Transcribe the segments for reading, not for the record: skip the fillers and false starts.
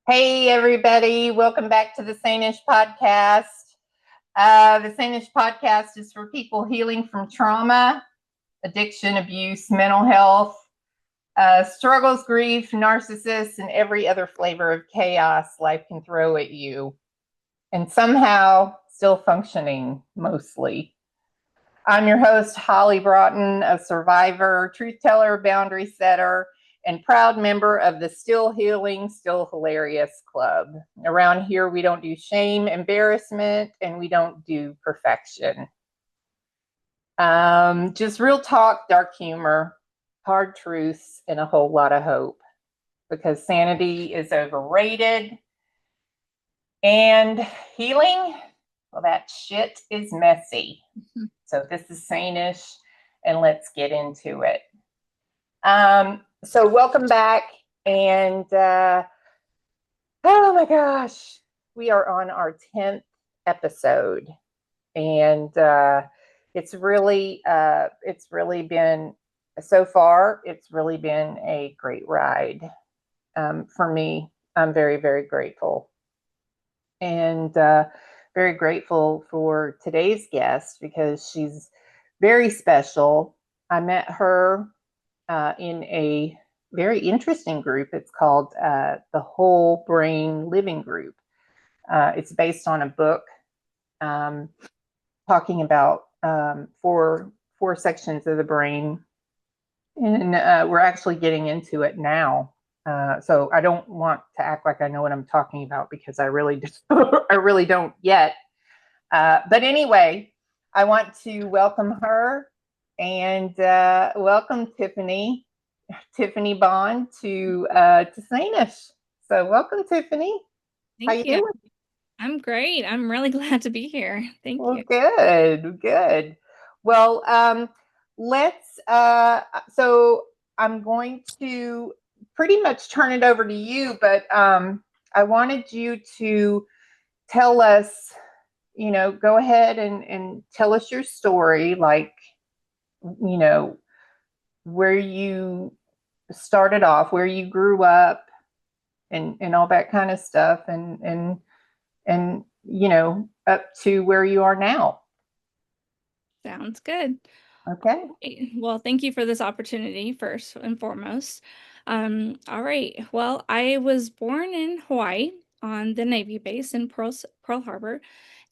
Hey, everybody. Welcome back to the Sane-ish podcast. The Sane-ish podcast is for people healing from trauma, addiction, abuse, mental health, struggles, grief, narcissists, and every other flavor of chaos life can throw at you. And somehow still functioning, mostly. I'm your host, Holly Broughton, a survivor, truth teller, boundary setter, and proud member of the Still Healing, Still Hilarious Club. Around here, we don't do shame, embarrassment, and we don't do perfection. Just real talk, dark humor, hard truths, and a whole lot of hope. Because sanity is overrated. And healing, well, that shit is messy. So this is Sane-ish, and let's get into it. So welcome back, and oh my gosh, we are on our 10th episode, and it's really been, so far, it's really been a great ride for me. I'm very, very grateful, and very grateful for today's guest because she's very special. I met her in a very interesting group. It's called the Whole Brain Living Group. It's based on a book talking about four sections of the brain, and we're actually getting into it now. So I don't want to act like I know what I'm talking about because I really I really don't yet. But anyway, I want to welcome her and welcome Tiffany Bond to Sane-ish. So welcome, Tiffany. How Thank you you. doing? I'm great. I'm really glad to be here. Thank Well, you. good. Well, let's. So I'm going to pretty much turn it over to you, but I wanted you to tell us. Go ahead and tell us your story, like where you started off, where you grew up, and all that kind of stuff, and up to where you are now. Sounds good. Okay. Well, thank you for this opportunity, first and foremost. All right. Well, I was born in Hawaii on the Navy base in Pearl Harbor,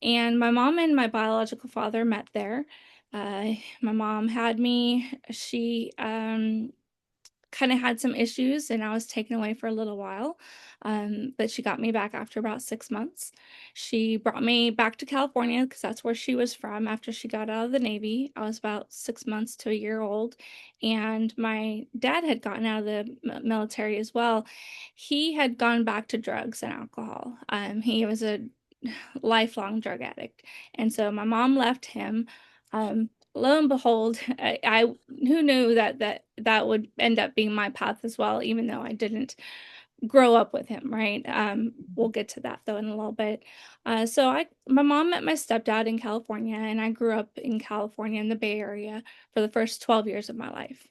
and my mom and my biological father met there. My mom had me. She kind of had some issues and I was taken away for a little while. But she got me back after about 6 months. She brought me back to California because that's where she was from after she got out of the Navy. I was about 6 months to a year old, and my dad had gotten out of the military as well. He had gone back to drugs and alcohol. He was a lifelong drug addict. And so my mom left him. Lo and behold, I who knew that would end up being my path as well, even though I didn't grow up with him, right? We'll get to that though in a little bit. My mom met my stepdad in California, and I grew up in California in the Bay Area for the first 12 years of my life.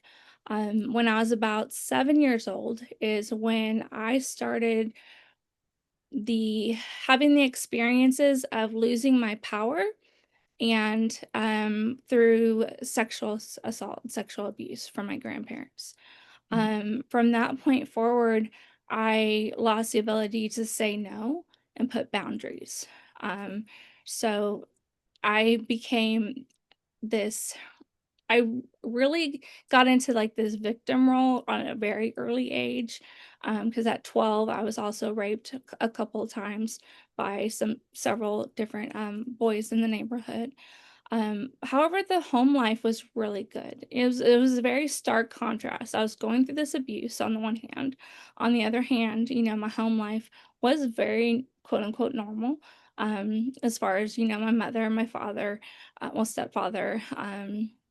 When I was about 7 years old is when I started the having the experiences of losing my power and through sexual assault, sexual abuse from my grandparents. From that point forward, I lost the ability to say no and put boundaries. So I became this I really got into like this victim role on a very early age. Because at 12, I was also raped a couple of times by several different boys in the neighborhood. However, the home life was really good. It was a very stark contrast. I was going through this abuse on the one hand. On the other hand, my home life was very quote unquote normal. As far as, my mother and my father, well, stepfather,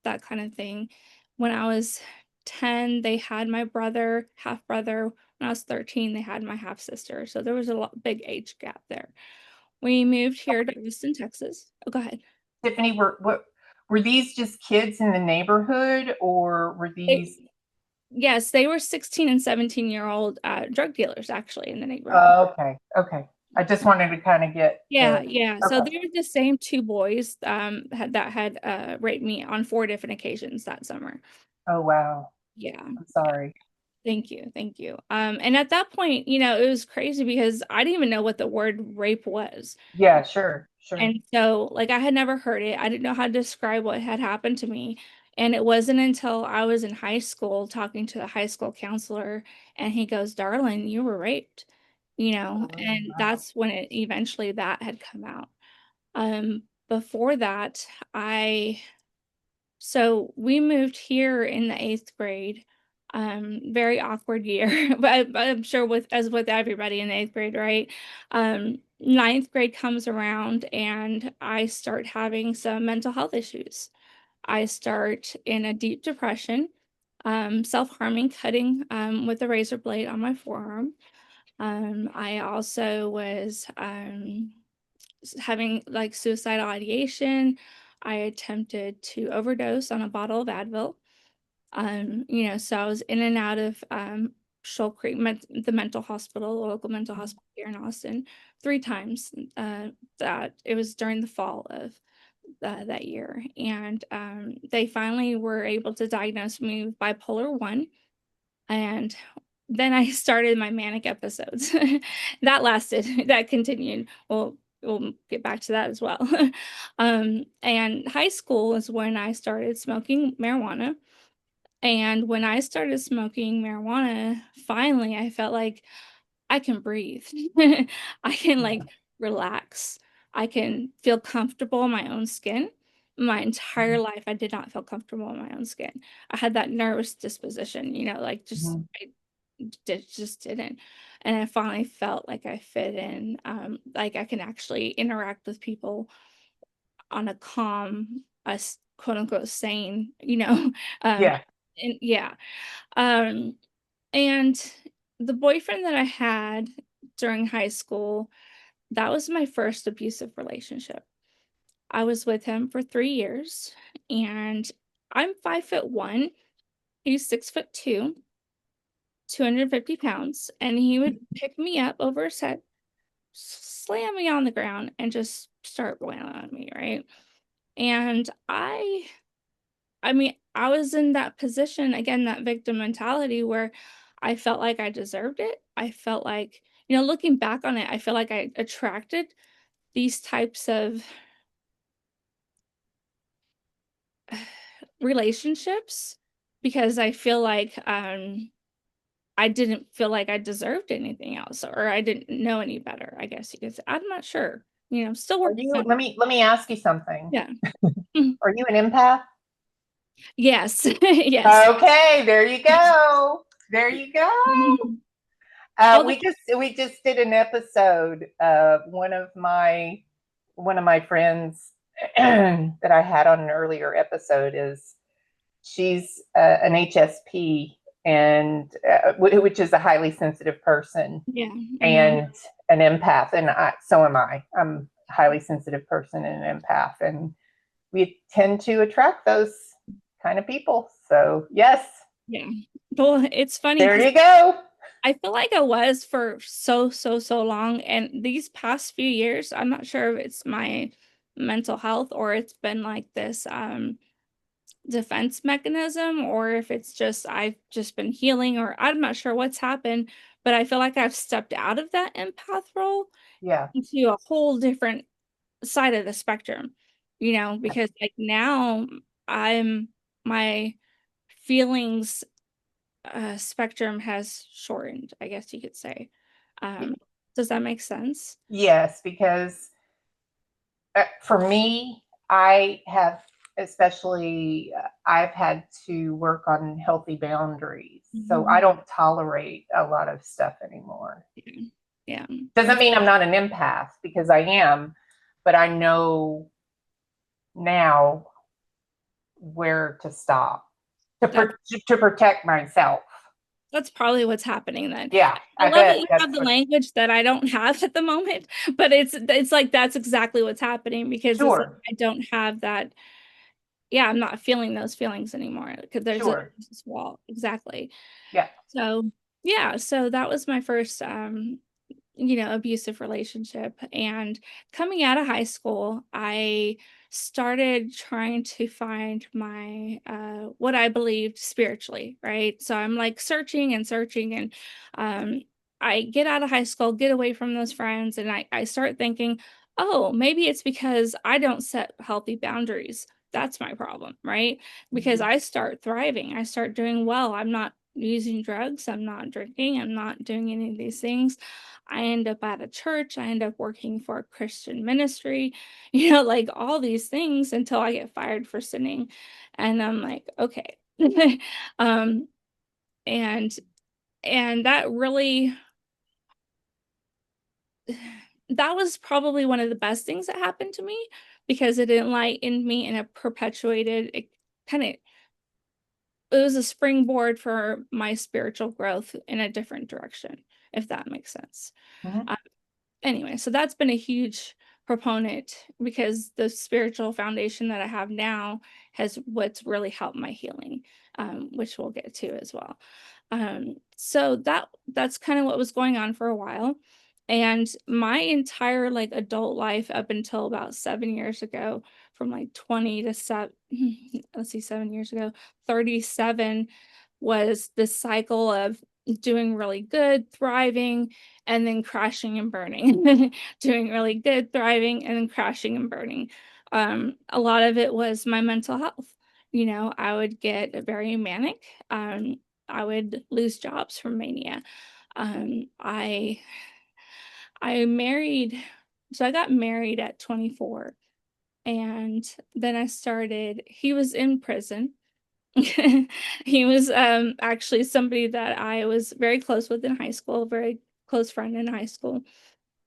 that kind of thing. When I was 10, they had my brother, half brother. When I was 13, they had my half sister. So there was a big age gap there. We moved here to Austin, Texas. Oh, go ahead. Tiffany, were these just kids in the neighborhood, or were They, these? Yes, they were 16 and 17-year-old drug dealers actually in the neighborhood. Oh, okay. Okay. I just wanted to kind of get Yeah, the, yeah. So okay. they were the same two boys that had raped me on 4 different occasions that summer. Oh, wow. Yeah, I'm yeah. sorry. Thank you, thank you. And at that point, it was crazy because I didn't even know what the word rape was. Yeah, sure. Sure. And so, like, I had never heard it. I didn't know how to describe what had happened to me. And it wasn't until I was in high school talking to the high school counselor, and he goes, "Darling, you were raped," Oh, and wow. that's when it eventually that had come out. Before that, so we moved here in the 8th grade. Very awkward year, but I'm sure with everybody in the 8th grade, right? Ninth grade comes around and I start having some mental health issues. I start in a deep depression, self-harming, cutting with a razor blade on my forearm. I also was having like suicidal ideation. I attempted to overdose on a bottle of Advil. So I was in and out of Shoal Creek, the mental hospital, the local mental hospital here in Austin, 3 times. That it was during the fall of that year, and they finally were able to diagnose me with bipolar 1, and then I started my manic episodes. That continued. We'll get back to that as well. And high school is when I started smoking marijuana. And when I started smoking marijuana, finally I felt like I can breathe. I can like relax. I can feel comfortable in my own skin. My entire life, I did not feel comfortable in my own skin. I had that nervous disposition, like Mhm. just didn't. And I finally felt like I fit in, like I can actually interact with people on a calm, quote unquote sane, um, Yeah. and yeah. Um, and the boyfriend that I had during high school, that was my first abusive relationship. I was with him for 3 years, and I'm 5'1". He's 6'2", 250 pounds, and he would pick me up over his head, slam me on the ground, and just start wailing on me, right? And I mean, I was in that position again, that victim mentality where I felt like I deserved it. I felt like, looking back on it, I feel like I attracted these types of relationships because I feel like I didn't feel like I deserved anything else or I didn't know any better, I guess you could say. I'm not sure. Still Are working you, on it. let me ask you something. Yeah. Mhm. Are you an empath? Yes. Yes. Okay, there you go. There you go. Mhm. We just did an episode. One of my friends that I had on an earlier episode is she's an HSP and which is a highly sensitive person Yeah. Hmm. and an empath, and so am I. I'm a highly sensitive person and an empath, and we tend to attract those kind of people. So yes, Yeah. Well, it's funny there because you go. I feel like I was for so long. And these past few years, I'm not sure if it's my mental health or it's been like this defense mechanism or if it's just I've just been healing or I'm not sure what's happened, but I feel like I've stepped out of that empath role Yeah, into a whole different side of the spectrum, because like now I'm my feelings spectrum has shortened, I guess you could say. Um, does that make sense? yes, because for me, I have especially I've had to work on healthy boundaries, so I Mhm. don't tolerate a lot of stuff anymore. Yeah. Yeah. Doesn't That's mean I'm not an empath because I am, but I know now where to stop to that's to protect myself. that's probably what's happening then. Yeah, I I love that bet you have that's the what. language that I don't have at the moment, but it's like that's exactly what's happening because it's like Sure. I don't have that. yeah, I'm not feeling those feelings anymore because Sure. there's this wall. Exactly. Yeah. So, yeah, so that was my first abusive relationship. And coming out of high school, I started trying to find my what I believed spiritually, right? So I'm like searching and searching, and um I get out of high school, get away from those friends, and I start thinking, oh, maybe it's because I don't set healthy boundaries. That's my problem, right? Because Mhm. I start thriving, I start doing well. I'm not using drugs, I'm not drinking, I'm not doing any of these things. I end up at a church, I end up working for a Christian ministry, like all these things until I get fired for sinning. And I'm like, okay. um, and and that really that was probably one of the best things that happened to me because it enlightened me and it perpetuated it kind of it was a springboard for my spiritual growth in a different direction, if that makes sense. Mhm. Anyway, so that's been a huge proponent because the spiritual foundation that I have now has what's really helped my healing, which we'll get to as well. So that's kind of what was going on for a while. And my entire like adult life up until about 7 years ago, from like 20 to let's see, 7 years ago, 37 was the cycle of doing really good, thriving, and then crashing and burning. Doing really good, thriving, and then crashing and burning. A lot of it was my mental health. I would get very manic. I would lose jobs from mania. Um, I I married, so I got married at 24, and then he was in prison. He was actually somebody that I was very close with in high school, very close friend in high school,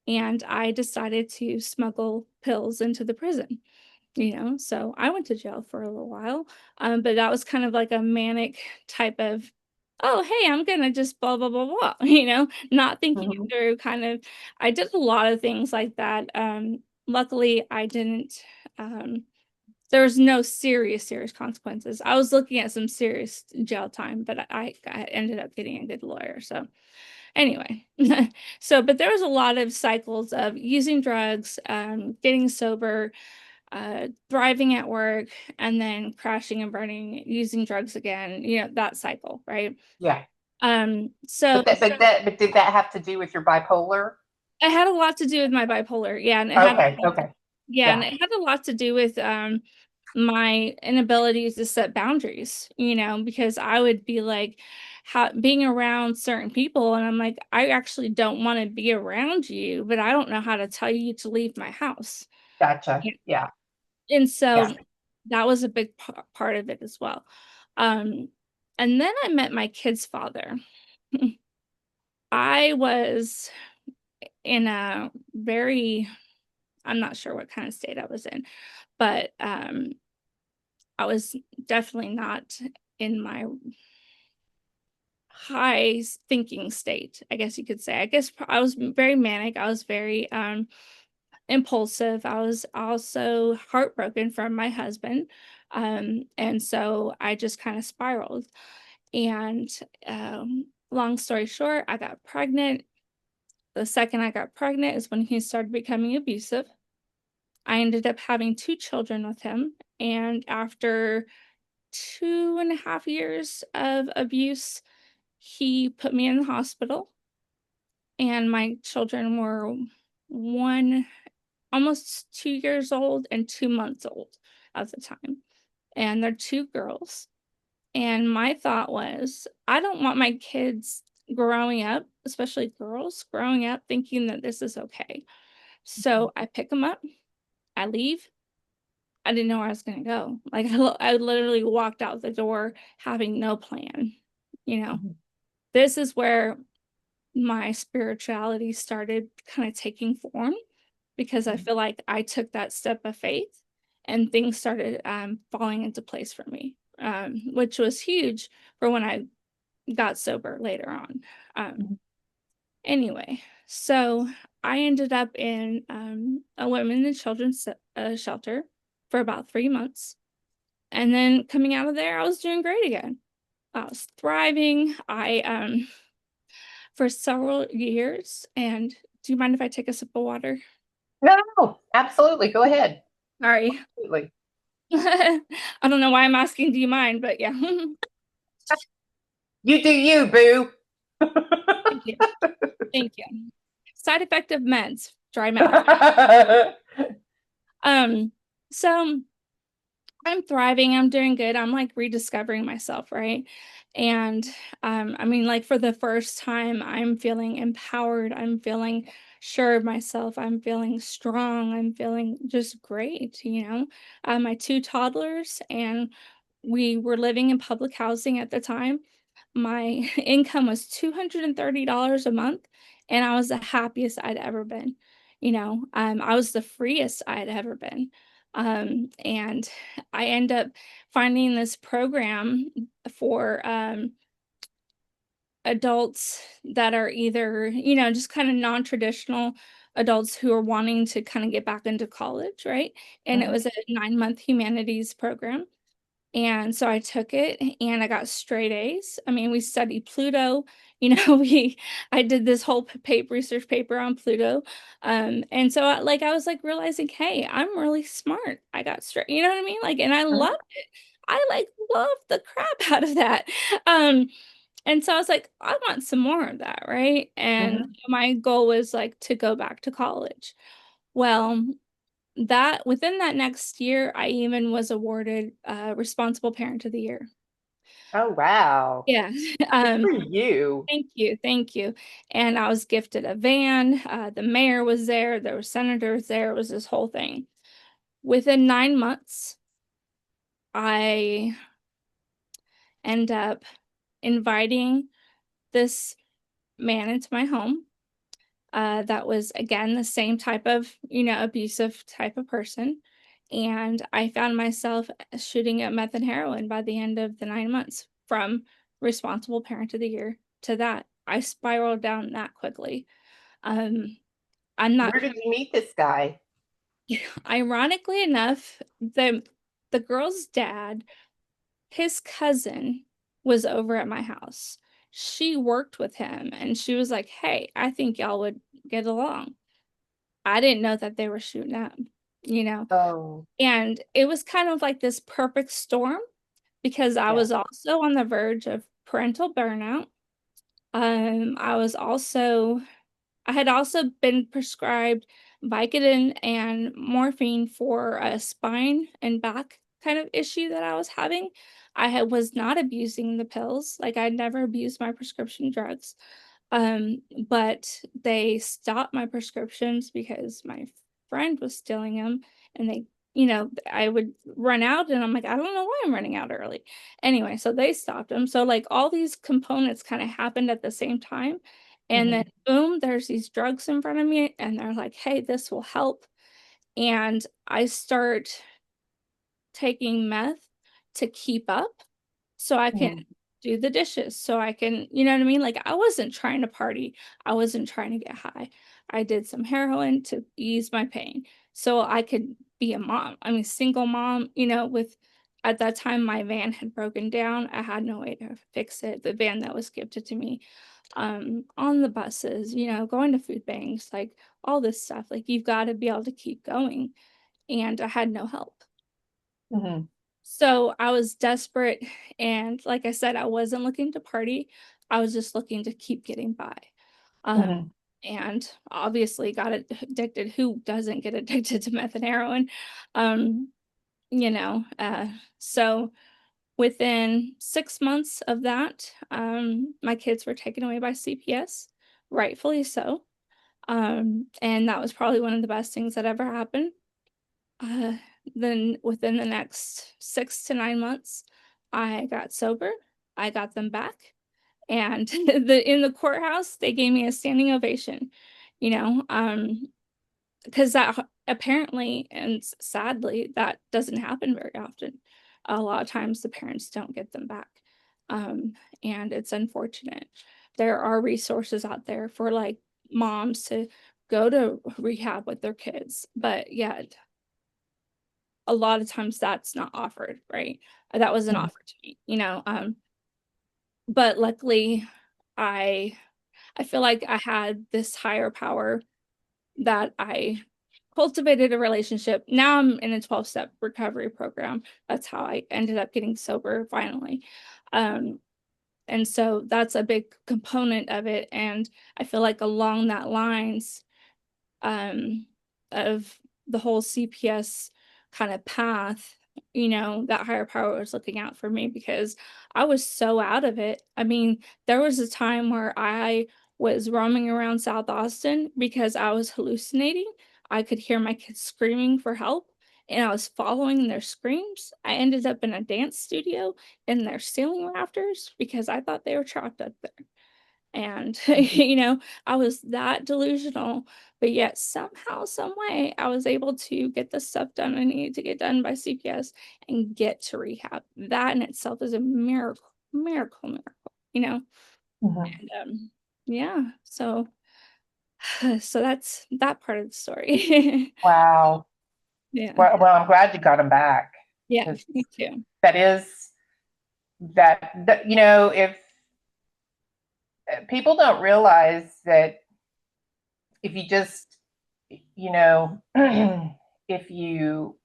and I decided to smuggle pills into the prison. So I went to jail for a little while, but that was kind of like a manic type of, oh, hey, I'm gonna just blah blah blah blah, not thinking it Mhm. through. Kind of, I did a lot of things like that. Luckily, I didn't. Um, there was no serious consequences. I was looking at some serious jail time, but I ended up getting a good lawyer. So anyway, but there was a lot of cycles of using drugs, getting sober, thriving at work, and then crashing and burning, using drugs again, that cycle, right? Yeah. So But did that have to do with your bipolar? it had a lot to do with my bipolar, yeah, and it had Okay. Okay. yeah, and Yeah. it had a lot to do with my inability to set boundaries, because I would be like being around certain people, and I'm like, I actually don't want to be around you, but I don't know how to tell you to leave my house. Gotcha. Yeah. And Yeah. so that was a big part of it as well. Um, and then I met my kid's father. I was in a very, I'm not sure what kind of state I was in, but I was definitely not in my high thinking state, I guess you could say. I guess I was very manic. I was very impulsive. I was also heartbroken from my husband. And so I just kind of spiraled. And long story short, I got pregnant. The second I got pregnant is when he started becoming abusive. I ended up having two children with him. And after 2.5 years of abuse, he put me in the hospital. And my children were one, almost 2 years old and 2 months old at the time. And they're two girls. And my thought was, I don't want my kids growing up, especially girls, growing up thinking that this is okay. So I pick them up, I leave. I didn't know where I was going to go. Like, I literally walked out the door having no plan. You know, Mhm. this is where my spirituality started kind of taking form because I Mhm. feel like I took that step of faith and things started falling into place for me, which was huge for when I got sober later on. Um, Mhm. anyway, so I ended up in a women and children's shelter for about 3 months. And then coming out of there, I was doing great again. I was thriving. For several years. And do you mind if I take a sip of water? No, no, absolutely. Go ahead. Sorry. Absolutely. I don't know why I'm asking, do you mind? But yeah. You do you, boo. Thank you. Thank you. Side effect of meds, dry mouth. Um, so I'm thriving, I'm doing good. I'm like rediscovering myself, right? And I mean, like for the first time, I'm feeling empowered, I'm feeling sure of myself, I'm feeling strong, I'm feeling just great, you know. My two toddlers, and we were living in public housing at the time. My income was $230 a month, and I was the happiest I'd ever been. You know, I was the freest I had ever been. And I end up finding this program for adults that are either, you know, just kind of non-traditional adults who are wanting to kind of get back into college, right? And it Mhm. was a 9-month humanities program. And so I took it and I got straight A's. I mean, we studied Pluto, you know, I did this whole research paper on Pluto. And so I was like realizing, hey, I'm really smart. I got straight, you know what I mean? Like, and I Mhm. loved it. I like loved the crap out of that. Um, and so I was like, I want some more of that, right? And Mhm. my goal was like to go back to college. Well, that within that next year, I even was awarded Responsible Parent of the Year. Oh, wow. Yeah. Good Um, for you. thank you, thank you. And I was gifted a van. The mayor was there. There were senators there. It was this whole thing. Within 9 months, I end up inviting this man into my home. That was again the same type of, you know, abusive type of person. And I found myself shooting at meth and heroin by the end of the 9 months from responsible parent of the year to that. I spiraled down that quickly. Um, I'm not, Where did you meet this guy? ironically enough, the girl's dad, his cousin was over at my house. She worked with him and she was like, "Hey, I think y'all would get along." I didn't know that they were shooting up, you know? Oh, And it was kind of like this perfect storm because I yeah. was also on the verge of parental burnout. I was also I had also been prescribed Vicodin and morphine for a spine and back kind of issue that I was having. Was not abusing the pills. Like I'd never abused my prescription drugs. But they stopped my prescriptions because my friend was stealing them and they, you know, I would run out and I'm like, I don't know why I'm running out early. Anyway, so they stopped them. So like all these components kind of happened at the same time. And then Mhm. boom, there's these drugs in front of me and they're like, "Hey, this will help." And I start taking meth to keep up so I can Mhm. do the dishes, so I can, you know what I mean? Like I wasn't trying to party. I wasn't trying to get high. I did some heroin to ease my pain so I could be a mom. I mean, single mom, you know, with at that time my van had broken down. I had no way to fix it. The van that was gifted to me, on the buses, you know, going to food banks, like all this stuff. Like you've got to be able to keep going. And I had no help. Mhm. So I was desperate. And like I said, I wasn't looking to party. I was just looking to keep getting by. Um, Mhm. and obviously got addicted. Who doesn't get addicted to meth and heroin? Um, you know, so within 6 months of that, my kids were taken away by CPS, rightfully so. And that was probably one of the best things that ever happened. Uh, then within the next 6 to 9 months, I got sober. I got them back, and in the courthouse, they gave me a standing ovation. You know, because apparently and sadly that doesn't happen very often. A lot of times the parents don't get them back, um, and it's unfortunate. There are resources out there for like moms to go to rehab with their kids, but yeah, a lot of times that's not offered, right? That wasn't Mhm. offered to me, but luckily I I feel like I had this higher power that I cultivated a relationship. Now I'm in a 12-step recovery program. That's how I ended up getting sober finally. Um, and so that's a big component of it. And I feel like along that lines, um, of the whole CPS kind of path, that higher power was looking out for me because I was so out of it. I mean, there was a time where I was roaming around South Austin because I was hallucinating. I could hear my kids screaming for help and I was following their screams. I ended up in a dance studio in their ceiling rafters because I thought they were trapped up there. And, I was that delusional, but yet somehow, some way, I was able to get the stuff done I needed to get done by CPS and get to rehab. That in itself is a miracle, miracle, miracle, you know? Mhm. And yeah, so that's that part of the story. Wow. Yeah. Well, I'm glad you got them back Yeah, because me too. that is that if people don't realize that if you just you know if you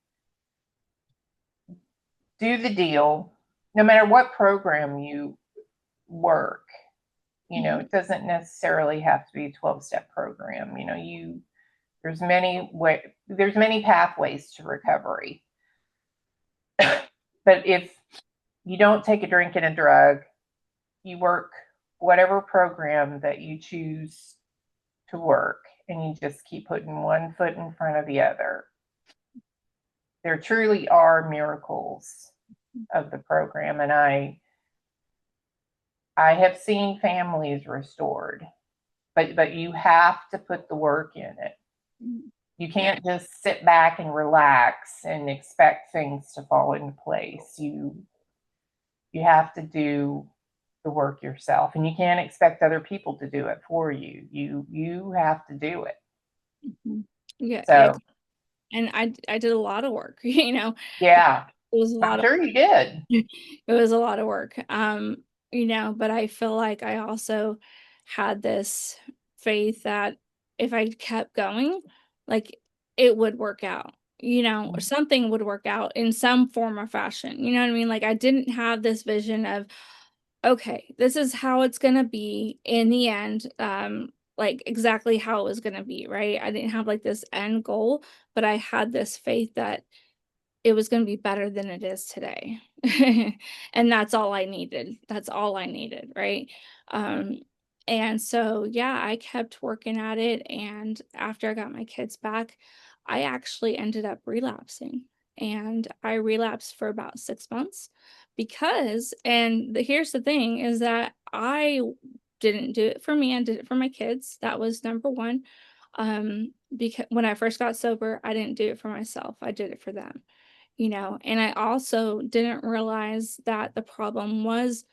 do the deal, no matter what program you work, Mhm, it doesn't necessarily have to be a 12-step program. There's many pathways to recovery. But if you don't take a drink and a drug, you work whatever program that you choose to work, and you just keep putting one foot in front of the other. There truly are miracles of the program, and I have seen families restored, but you have to put the work in it. mhm. You Yeah. can't just sit back and relax and expect things to fall into place. You have to do the work yourself, and you can't expect other people to do it for you. You have to do it. Mhm. Yeah, yeah. So And I did a lot of work, yeah, it was a I'm lot of sure you did. it was a lot of work. But I feel like I also had this faith that if I kept going, like it would work out, or something would work out in some form or fashion. You know what I mean? Like I didn't have this vision of, okay, this is how it's gonna be in the end. Like exactly how it was gonna be, right? I didn't have like this end goal, but I had this faith that it was gonna be better than it is today. And that's all I needed. That's all I needed, right? Um, and so, yeah, I kept working at it, and after I got my kids back, I actually ended up relapsing, and I relapsed for about 6 months because here's the thing is that I didn't do it for me, I did it for my kids. That was number 1. Because when I first got sober, I didn't do it for myself. I did it for them, and I also didn't realize that the problem was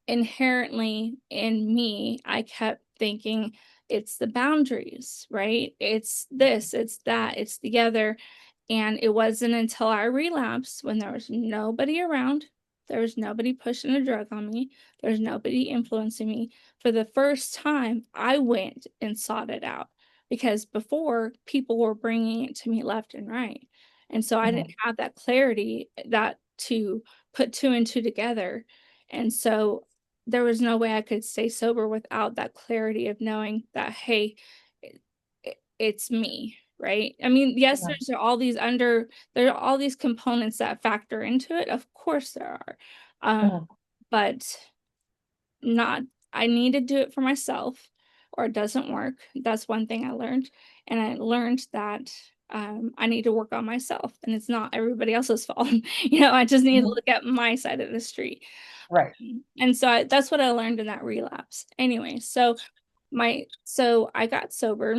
inherently in me. I kept thinking it's the boundaries, right? It's this, it's that, it's the other. And it wasn't until I relapsed when there was nobody around, there was nobody pushing a drug on me, there's nobody influencing me. For the first time, I went and sought it out because before people were bringing it to me left and right. And so I didn't Mhm. have that clarity that to put two and two together. And so there was no way I could stay sober without that clarity of knowing that, hey, it's me, right? I mean, yes, Mhm. there are all these components that factor into it. Of course there are. Mhm. But not I need to do it for myself or it doesn't work. That's one thing I learned. And I learned that I need to work on myself and it's not everybody else's fault. I just need to Mhm. look at my side of the street. Right. And so that's what I learned in that relapse. Anyway, so I got sober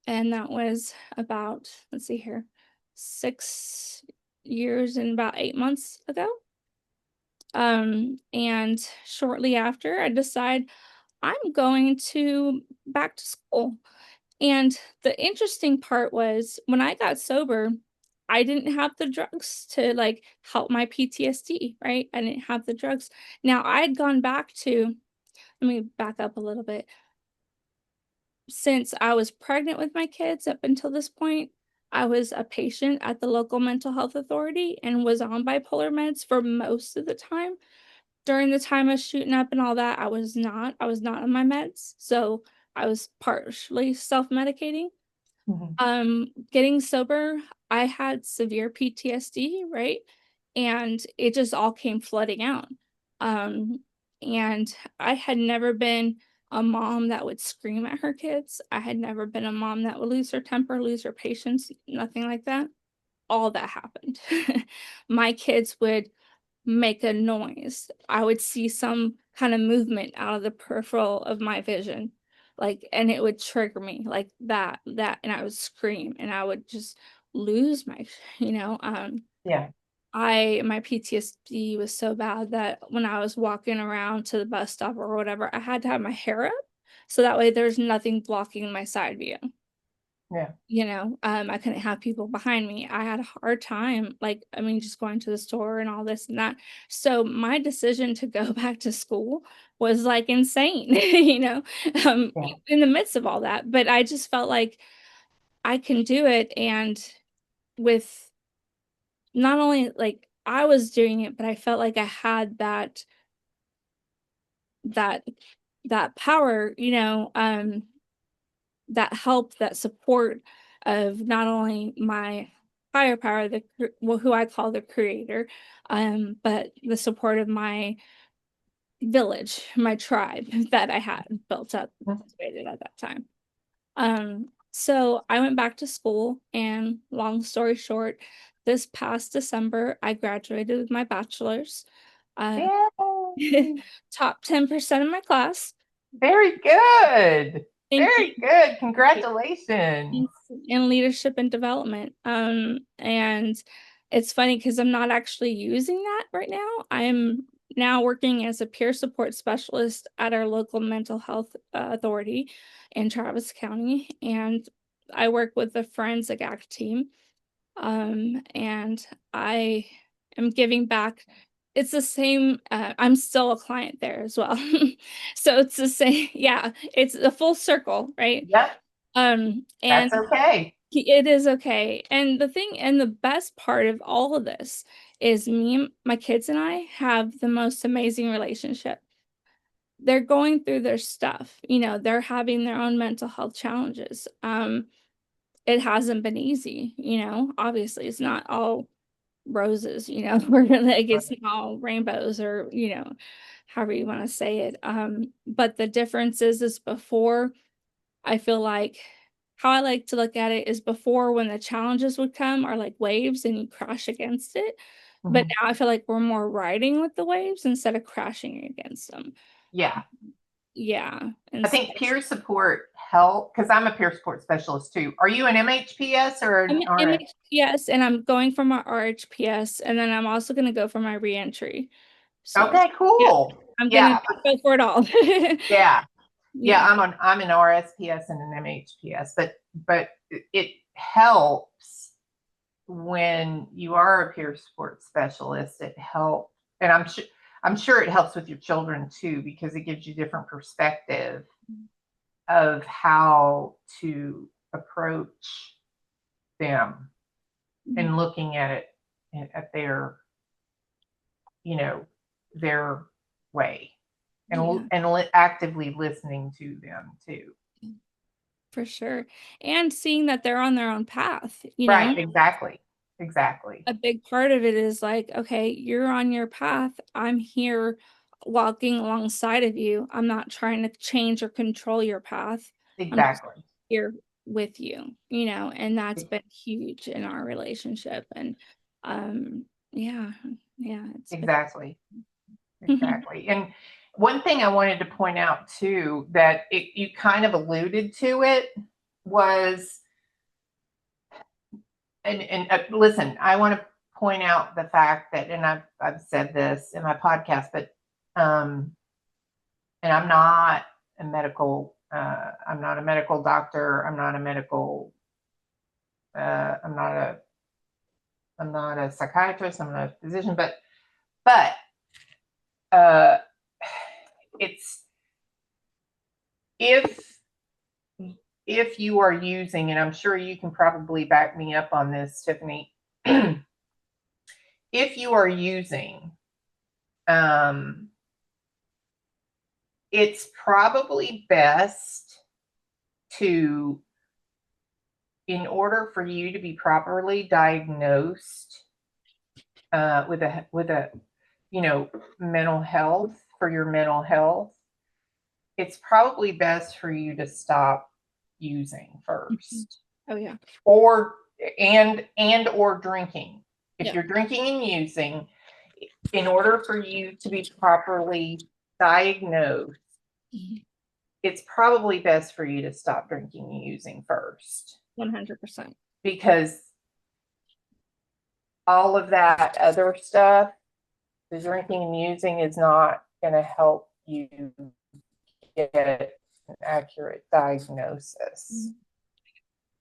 and that was about, let's see here, 6 years and about 8 months ago. And shortly after I decide I'm going to back to school. And the interesting part was when I got sober, I didn't have the drugs to like help my PTSD, right? I didn't have the drugs. Now I had gone back to, let me back up a little bit. Since I was pregnant with my kids up until this point, I was a patient at the local mental health authority and was on bipolar meds for most of the time. During the time of shooting up and all that, I was not on my meds. So I was partially self-medicating. Mhm. Getting sober, I had severe PTSD, right? And it just all came flooding out. Um, and I had never been a mom that would scream at her kids. I had never been a mom that would lose her temper, lose her patience, nothing like that. All that happened. My kids would make a noise. I would see some kind of movement out of the peripheral of my vision, like, and it would trigger me like that, and I would scream and I would just lose my, you know, Yeah. my PTSD was so bad that when I was walking around to the bus stop or whatever, I had to have my hair up so that way there's nothing blocking my side view. Yeah. I couldn't have people behind me. I had a hard time, like, I mean, just going to the store and all this and that. So my decision to go back to school was like insane, Yeah. in the midst of all that. But I just felt like I can do it. And with not only like I was doing it, but I felt like I had that that power, that help, that support of not only my higher power, well, who I call the creator, but the support of my village, my tribe that I had built up, Mhm. cultivated at that time. So I went back to school, and long story short, this past December, I graduated with my bachelor's. Uh, Yay. top 10% of my class. Very good. Thank you. Very good. Congratulations. In leadership and development. And it's funny because I'm not actually using that right now. I'm now working as a peer support specialist at our local mental health authority in Travis County, and I work with the forensic act team. And I am giving back. It's the same. I'm still a client there as well, so it's the same. Yeah, it's a full circle, right? Yep. And That's okay. it is okay. And the thing and the best part of all of this is my kids and I have the most amazing relationship. They're going through their stuff, they're having their own mental health challenges. It hasn't been easy, obviously it's not all roses, we're like it's not all rainbows or, however you want to say it. But the difference is before I feel like how I like to look at it is before when the challenges would come are like waves and you crash against it. But Mhm. now I feel like we're more riding with the waves instead of crashing against them. Yeah. Yeah. And I so think peer support help because I'm a peer support specialist too. Are you an MHPS or I'm an an RS? MHPS and I'm going for my RHPS and then I'm also going to go for my reentry. So, Okay, yeah, cool. I'm going Yeah, to go for it all. yeah, yeah. Yeah. I'm an RSPS and an MHPS, but it helps when you are a peer support specialist. It helps, and I'm sure it helps with your children too because it gives you different perspective of how to approach them Mhm. and looking at it at you know their way and Yeah, actively listening to them too. for sure. And seeing that they're on their own path, Right, exactly, exactly, a big part of it is like, okay, you're on your path. I'm here walking alongside of you. I'm not trying to change or control your path. I'm just exactly, here with you, and that's been huge in our relationship. And yeah, yeah, it's been exactly, exactly. And one thing I wanted to point out too that you kind of alluded to it was, and listen, I want to point out the fact that, and I've said this in my podcast, but um, and I'm not a medical doctor. I'm not a I'm not a psychiatrist. I'm not a physician, but uh, it's if if you are using, and I'm sure you can probably back me up on this, Tiffany, if you are using, um, it's probably best to, in order for you to be properly diagnosed with a mental health, for your mental health, it's probably best for you to stop using first, Oh yeah. or or drinking. If Yeah. you're drinking and using, in order for you to be properly diagnosed, Mhm. it's probably best for you to stop drinking and using first, 100%. because all of that other stuff, the drinking and using, is not going to help you get an accurate diagnosis. Mhm.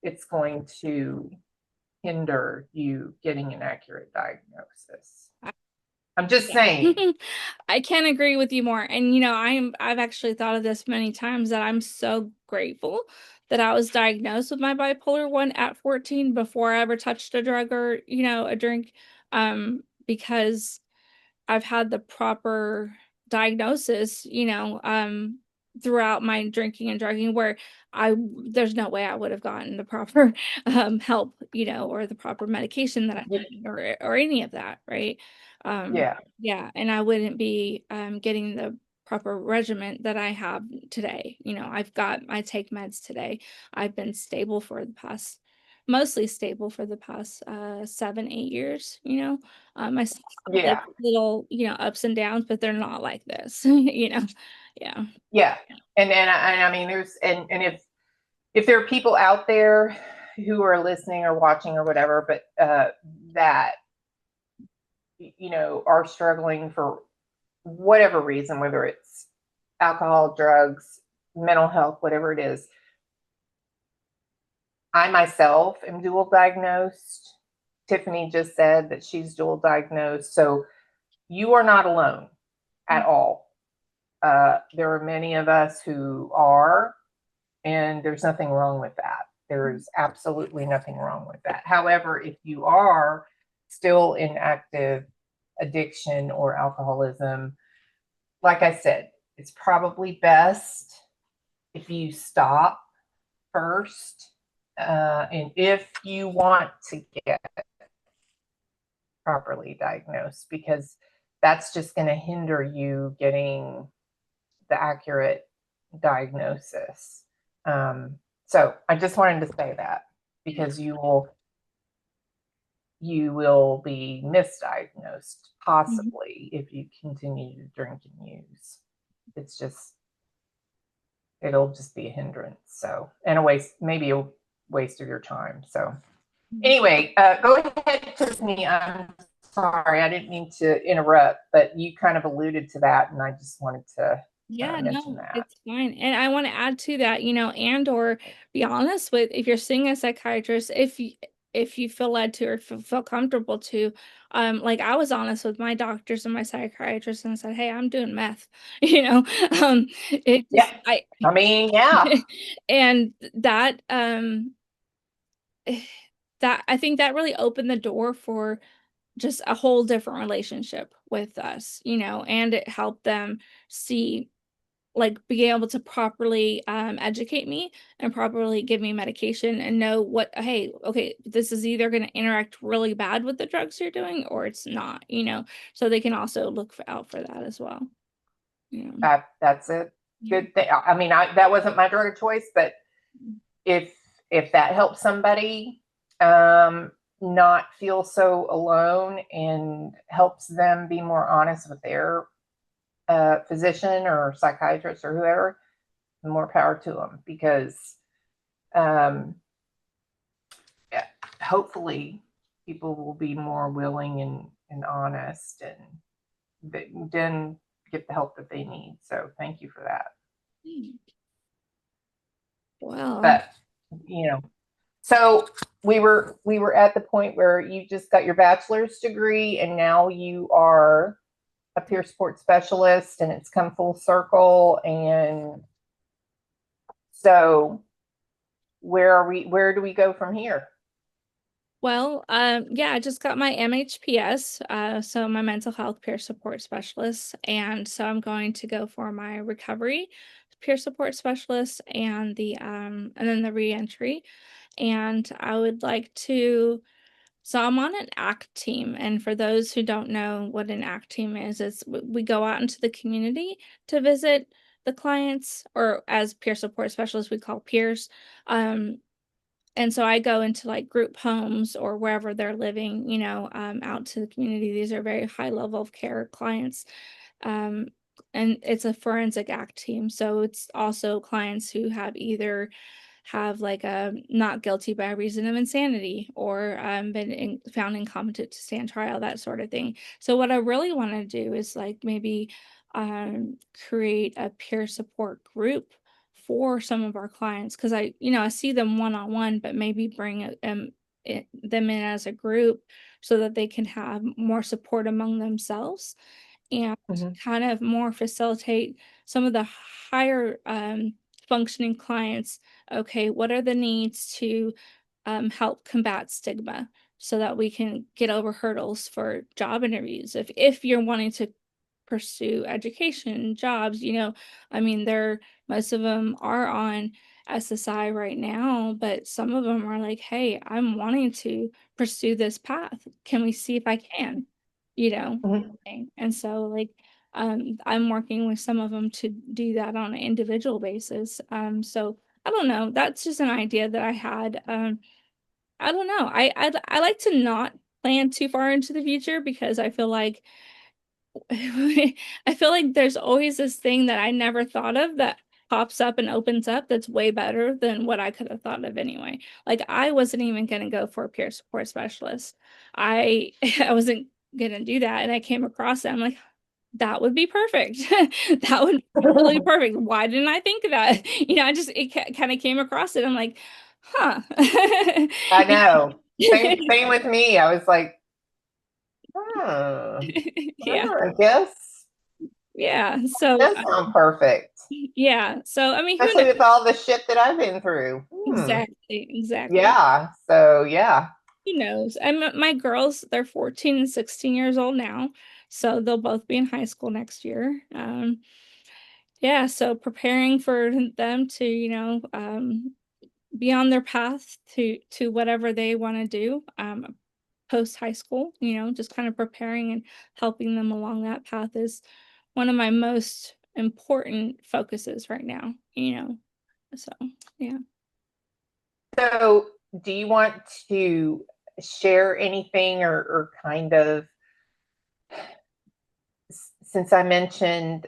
It's going to hinder you getting an accurate diagnosis. I'm just Yeah. saying. I can't agree with you more. And I've actually thought of this many times that I'm so grateful that I was diagnosed with my bipolar 1 at 14 before I ever touched a drug or, a drink. Because I've had the proper diagnosis, throughout my drinking and drugging, where there's no way I would have gotten the proper help, or the proper medication that I need, or any of that, right? Um, Yeah. yeah, and I wouldn't be getting the proper regimen that I have today. I take meds today. I've been mostly stable for the past 7, 8 years. I still have like Yeah. little, ups and downs, but they're not like this, Yeah. Yeah. And I mean, and if there are people out there who are listening or watching or whatever, but that are struggling for whatever reason, whether it's alcohol, drugs, mental health, whatever it is, I myself am dual diagnosed. Tiffany just said that she's dual diagnosed, so you are not alone at all. There are many of us who are, and there's nothing wrong with that. There's absolutely nothing wrong with that. However, if you are still in active addiction or alcoholism, like I said, it's probably best if you stop first. And if you want to get properly diagnosed, because that's just going to hinder you getting the accurate diagnosis. So I just wanted to say that, because you will be misdiagnosed Mhm. possibly if you continue to drink and use. It's just, it'll just be a hindrance. So, and a waste, maybe a waste of your time. So anyway, go ahead, Tiffany. I'm sorry, I didn't mean to interrupt, but you kind of alluded to that, and I just wanted to Yeah, mention no, that. it's fine. And I want to add to that, and or be honest with, if you're seeing a psychiatrist, if you feel led to, or feel comfortable to, like I was honest with my doctors and my psychiatrist and said, "Hey, I'm doing meth." It Yeah, just I I mean, yeah, and that I think that really opened the door for just a whole different relationship with us, and it helped them see, like, being able to properly educate me and properly give me medication and know what, hey, okay, this is either going to interact really bad with the drugs you're doing or it's not, so they can also look out for that as well. Yeah. that's a Yeah. good thing. I mean, that wasn't my drug of choice, but if if that helps somebody um, not feel so alone and helps them be more honest with their physician or psychiatrist or whoever, more power to them, because um, yeah, hopefully people will be more willing and honest, and then get the help that they need. So thank you for that. Well, But you know, So we were at the point where you just got your bachelor's degree and now you are a peer support specialist and it's come full circle. And so where do we go from here? Well, yeah, I just got my MHPS, so my mental health peer support specialist, and so I'm going to go for my recovery peer support specialist and then the reentry. And I would like to, so I'm on an ACT team, and for those who don't know what an ACT team is, we go out into the community to visit the clients, or as peer support specialists, we call peers. Um, and so I go into like group homes or wherever they're living, out to the community. These are very high level of care clients. Um, and it's a forensic act team. So it's also clients who have like a not guilty by reason of insanity or found incompetent to stand trial, that sort of thing. So what I really want to do is like maybe um, create a peer support group for some of our clients because I see them one on one, but maybe bring them in as a group so that they can have more support among themselves and Mhm. kind of more facilitate some of the higher functioning clients. Okay, what are the needs to help combat stigma so that we can get over hurdles for job interviews? If you're wanting to pursue education, jobs, I mean, most of them are on SSI right now, but some of them are like, hey, I'm wanting to pursue this path. Can we see if I can? You know, Mhm. and so like I'm working with some of them to do that on an individual basis. So I don't know. That's just an idea that I had. I don't know. I like to not plan too far into the future because I feel like I feel like there's always this thing that I never thought of that pops up and opens up that's way better than what I could have thought of anyway. Like I wasn't even going to go for a peer support specialist. I I wasn't going to do that and I came across it. I'm like, that would be perfect. That would be really perfect. Why didn't I think of that? I just kind of came across it. I'm like, huh. I You know. Same know? same with me. I was like, hmm, Yeah. I guess Yeah. So that sounds perfect. yeah. So I mean, who Especially knows? with all the shit that I've been through. Hmm. Exactly. Exactly. Yeah. So yeah. Who knows? And my girls, they're 14 and 16 years old now. So they'll both be in high school next year. Yeah, so preparing for them to, be on their path to whatever they want to do post high school, just kind of preparing and helping them along that path is one of my most important focuses right now, so yeah. So do you want to share anything or kind of since I mentioned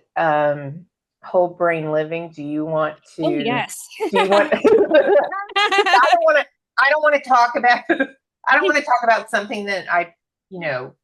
whole brain living, do you want Oh to yes. do you want I don't want to I don't want to talk about I don't want to talk about something that you know,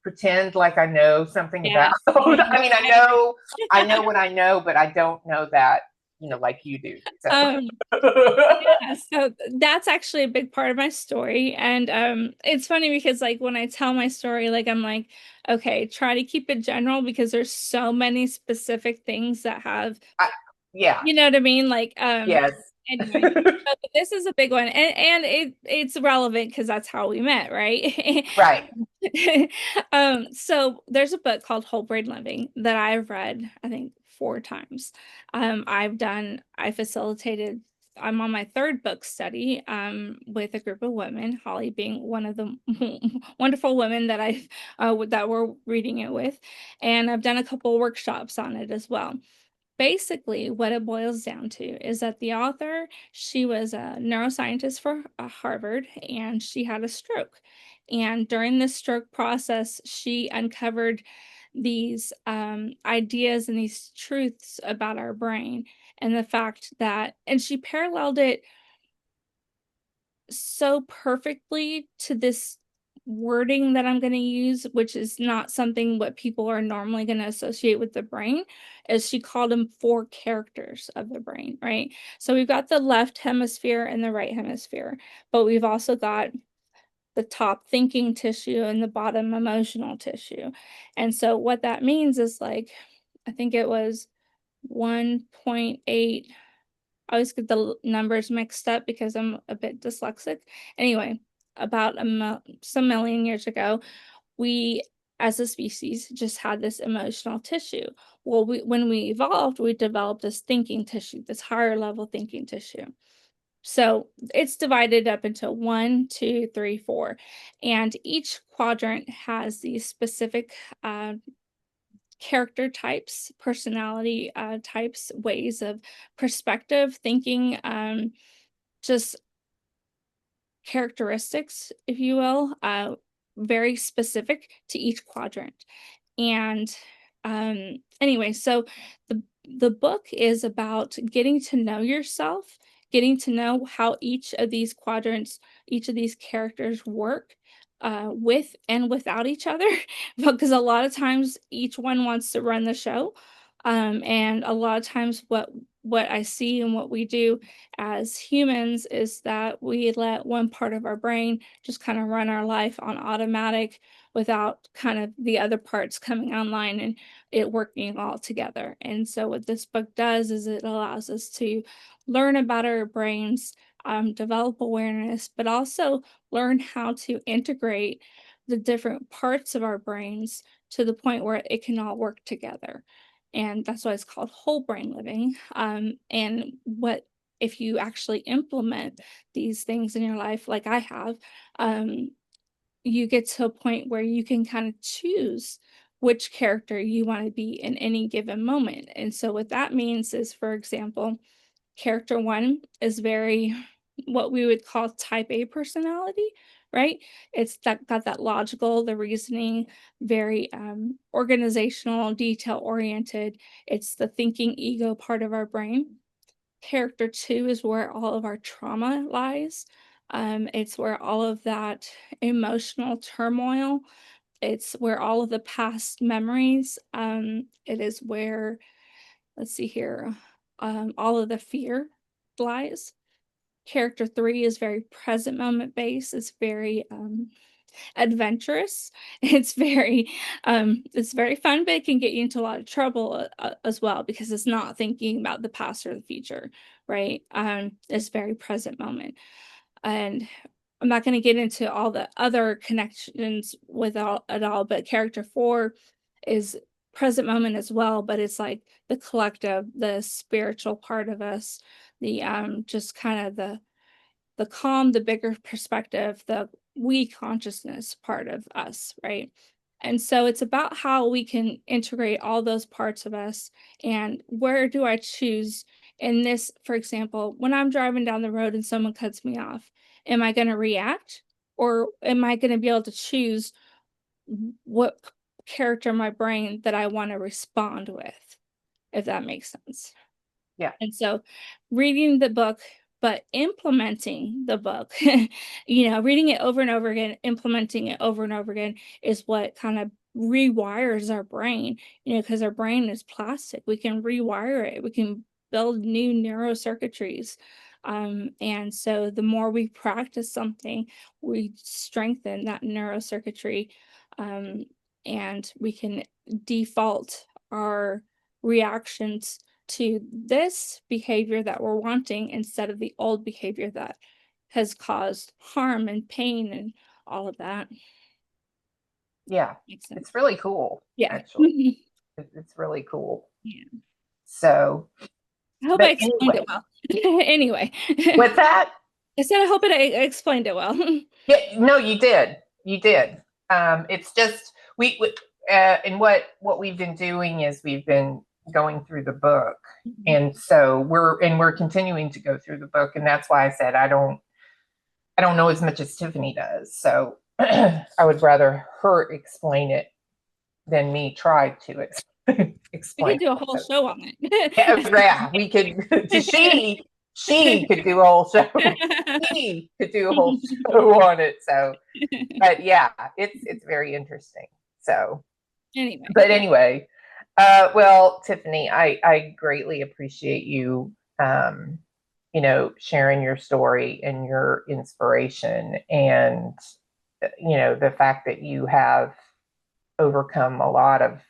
pretend like I know something about. Yes. I mean, I know what I know, but I don't know that, like you do. So um Yeah, so that's actually a big part of my story. And it's funny because like when I tell my story, like I'm like, okay, try to keep it general because there's so many specific things that have, I, yeah, you know what I mean? Like yes. anyway, but this is a big one and it's relevant because that's how we met, right? Right. So there's a book called Whole Brain Living that I've read, I think, 4 times. I facilitated, I'm on my third book study with a group of women, Holly being one of the wonderful women that we're reading it with. And I've done a couple workshops on it as well. Basically, what it boils down to is that the author, she was a neuroscientist for Harvard and she had a stroke. And during this stroke process, she uncovered these ideas and these truths about our brain and the fact that, and she paralleled it so perfectly to this wording that I'm going to use, which is not something what people are normally going to associate with the brain, is she called them four characters of the brain, right? So we've got the left hemisphere and the right hemisphere, but we've also got the top thinking tissue and the bottom emotional tissue. And so what that means is like, I think it was 1.8. I always get the numbers mixed up because I'm a bit dyslexic. Anyway, about some million years ago, we as a species just had this emotional tissue. Well, when we evolved, we developed this thinking tissue, this higher level thinking tissue. So it's divided up into one, two, three, four, and each quadrant has these specific character types, personality types, ways of perspective, thinking, just characteristics, if you will, very specific to each quadrant. And anyway, so the book is about getting to know yourself, getting to know how each of these quadrants, each of these characters work with and without each other, because a lot of times each one wants to run the show. And a lot of times what I see and what we do as humans is that we let one part of our brain just kind of run our life on automatic without kind of the other parts coming online and it working all together. And so what this book does is it allows us to learn about our brains, develop awareness, but also learn how to integrate the different parts of our brains to the point where it can all work together. And that's why it's called whole brain living. And what if you actually implement these things in your life, like I have, um, you get to a point where you can kind of choose which character you want to be in any given moment. And so, what that means is, for example, character one is very what we would call type A personality, right? It's that got that logical, the reasoning, very organizational, detail oriented. It's the thinking ego part of our brain. Character two is where all of our trauma lies. It's where all of that emotional turmoil, it's where all of the past memories, it is where, let's see here, all of the fear lies. Character three is very present moment based. It's very adventurous. It's very fun, but it can get you into a lot of trouble as well because it's not thinking about the past or the future, right? It's very present moment. And I'm not going to get into all the other connections with all at all, but character four is present moment as well, but it's like the collective, the spiritual part of us, the just kind of the calm, the bigger perspective, the we consciousness part of us, right? And so it's about how we can integrate all those parts of us and where do I choose in this, for example, when I'm driving down the road and someone cuts me off, am I going to react or am I going to be able to choose what character in my brain that I want to respond with, if that makes sense? Yeah. And so reading the book, but implementing the book, reading it over and over again, implementing it over and over again is what kind of rewires our brain, because our brain is plastic. We can rewire it, we can build new neurocircuitries. And so the more we practice something, we strengthen that neurocircuitry, um, and we can default our reactions to this behavior that we're wanting instead of the old behavior that has caused harm and pain and all of that. Yeah. Makes sense. It's really cool, Yeah. actually. It's really cool. Yeah. So, I hope I but explained it anyway, well. Anyway, with that, I said I hope I explained it well. yeah, no, you did. You did. It's just we and what we've been doing is we've been going through the book, and so we're continuing to go through the book, and that's why I said I don't know as much as Tiffany does, so I would rather her explain it than me try to We explain could do a it. whole So, show on yeah, it. yeah, we could. To she she could do a whole show. He could do a whole show on it. So, but yeah, it's very interesting. So, Anyway, but yeah. anyway, well, Tiffany, I greatly appreciate you, um, sharing your story and your inspiration, and the fact that you have overcome a lot of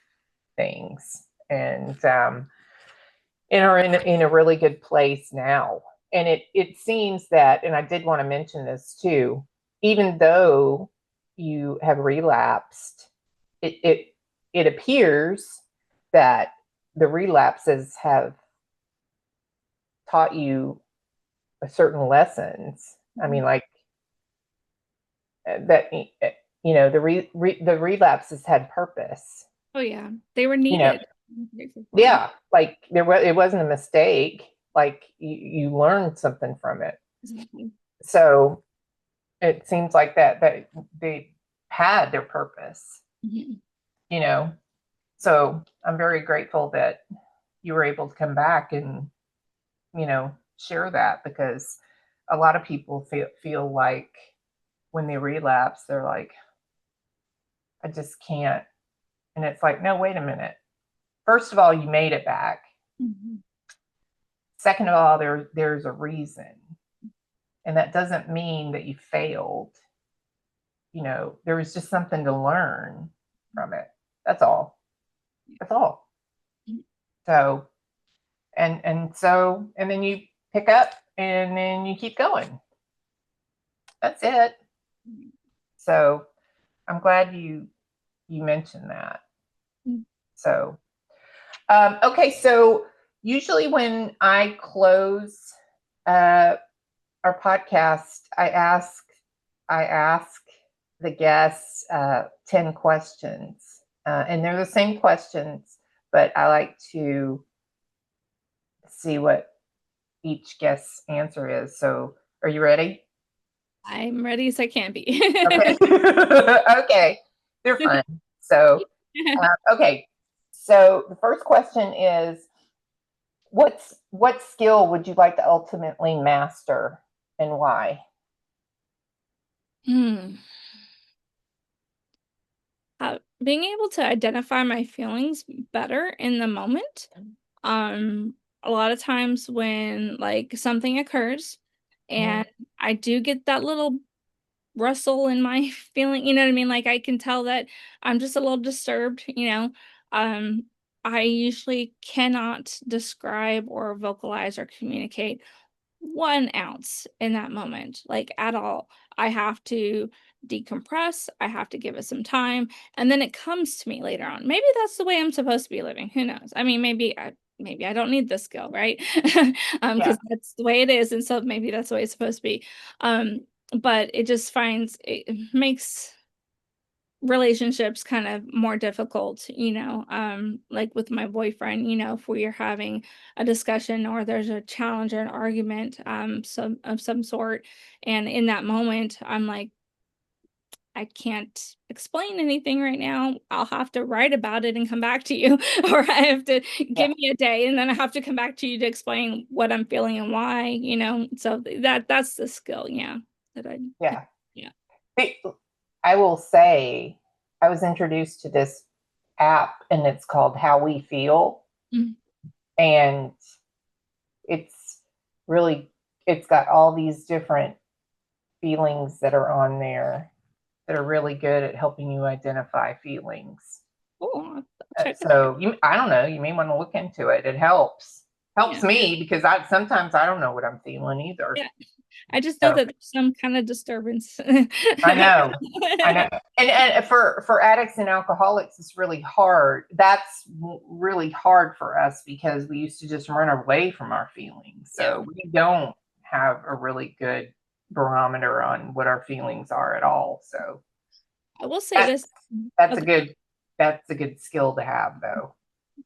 things, and are in a really good place now. And it seems that, and I did want to mention this too, even though you have relapsed, it it appears that the relapses have taught you a certain lessons. I mean, like that, the relapses had purpose. Oh yeah, they were You know, needed. Grateful for 'em. yeah, like it wasn't a mistake. Like you learned something from it. Exactly. So it seems like that they had their purpose, Mhm. you know. So I'm very grateful that you were able to come back and share that, because a lot of people feel like when they relapse, they're like, I just can't. And it's like, no, wait a minute. First of all, you made it back. Mhm. Second of all, there's a reason, and that doesn't mean that you failed. There was just something to learn from it. That's all. That's all. So, and then you pick up and then you keep going. That's it. So I'm glad you mentioned that. Mhm. So, okay. So usually when I close uh, our podcast, I ask the guests 10 questions, and they're the same questions, but I like to see what each guest's answer is. So, are you ready? I'm ready as I can be. Okay. Okay. They're fun. So, okay. So, the first question is, what skill would you like to ultimately master, and why? Hmm. Being able to identify my feelings better in the moment. Um, a lot of times when like something occurs Mhm. and I do get that little rustle in my feeling, you know what I mean? Like I can tell that I'm just a little disturbed. Um, I usually cannot describe or vocalize or communicate 1 ounce in that moment, like at all. I have to decompress, I have to give it some time, and then it comes to me later on. Maybe that's the way I'm supposed to be living. Who knows? I mean, maybe I don't need this skill, right? Yeah. Because that's the way it is, and so maybe that's the way it's supposed to be. Um, but it makes relationships kind of more difficult, like with my boyfriend, if we are having a discussion or there's a challenge or an argument of some sort, and in that moment I'm like, I can't explain anything right now. I'll have to write about it and come back to you, or I have to Yeah. give me a day and then I have to come back to you to explain what I'm feeling and why. So that's the skill, yeah, that I Yeah. yeah. I will say, I was introduced to this app, and it's called How We Feel. Mhm. And it's really, it's got all these different feelings that are on there that are really good at helping you identify feelings. Cool. I'll check it out. So I don't know, you may want to look into it. It helps Yeah. me, because I sometimes I don't know what I'm feeling either. Yeah. I just know So that there's some kind of disturbance. I know. I know. And for addicts and alcoholics, it's really hard. That's really hard for us, because we used to just run away from our feelings. Yeah. So we don't have a really good barometer on what our feelings are at all. So I will say that's this. that's a Okay. good that's a good skill to have, though.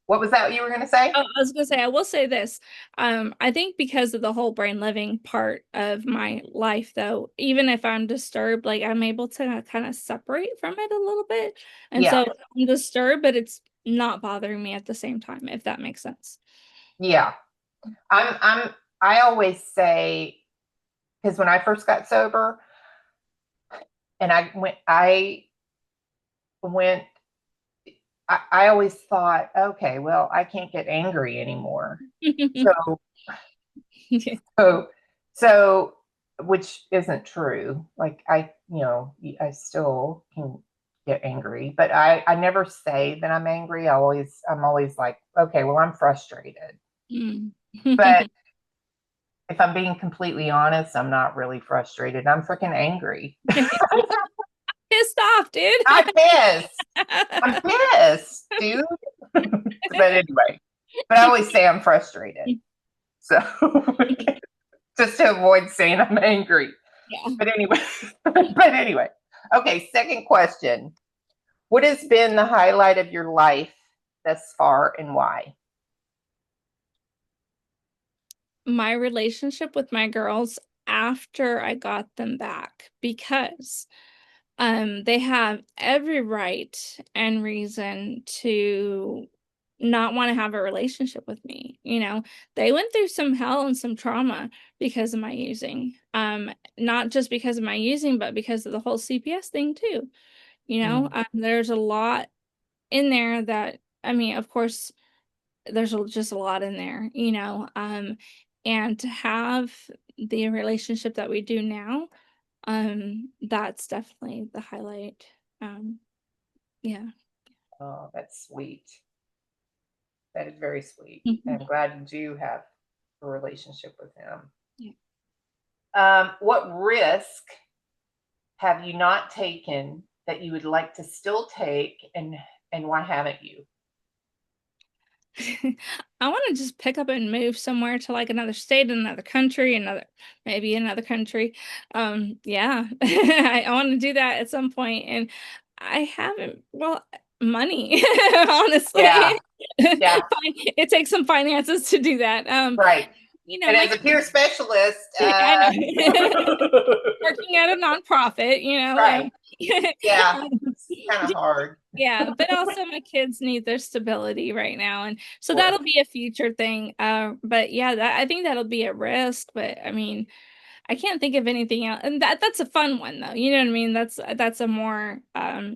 What was that you were going to say? Oh, I was gonna say, I will say this. I think because of the whole brain living part of my life, though, even if I'm disturbed, like I'm able to kind of separate from it a little bit. And Yeah. so I'm disturbed, but it's not bothering me at the same time, if that makes sense. Yeah. I'm I always say, because when I first got sober, and I went, I always thought, okay, well, I can't get angry anymore. So, so, so, which isn't true. Like I still can get angry, but I never say that I'm angry. I'm always like, okay, well, I'm frustrated. Mm. But if I'm being completely honest, I'm not really frustrated. I'm freaking angry. Pissed off, dude. I'm pissed. I'm pissed, dude. But anyway, but I always say I'm frustrated. So just to avoid saying I'm angry. Yeah. But anyway, but anyway. Okay, second question. What has been the highlight of your life thus far and why? My relationship with my girls after I got them back, because they have every right and reason to not want to have a relationship with me. They went through some hell and some trauma because of my using. Not just because of my using, but because of the whole CPS thing too. Mm. There's a lot in there that, I mean, of course, just a lot in there, and to have the relationship that we do now, that's definitely the highlight. Um, yeah. Oh, that's sweet. That is very sweet. Mhm. I'm glad you do have a relationship with him. Yeah. What risk have you not taken that you would like to still take, and why haven't you? I want to just pick up and move somewhere to like another state, another country, maybe another country. Yeah, I want to do that at some point, and I haven't. Well, money, Yeah, honestly, yeah, it takes some finances to do that. right. And My as a peer specialist, I know. Working at a nonprofit, right. Yeah, um, it's kind of hard. yeah, but also my kids need their stability right now, and Of so course. that'll be a future thing. But yeah, I think that'll be a risk. But I mean, I can't think of anything else, and that's a fun one though. You know what I mean? That's a more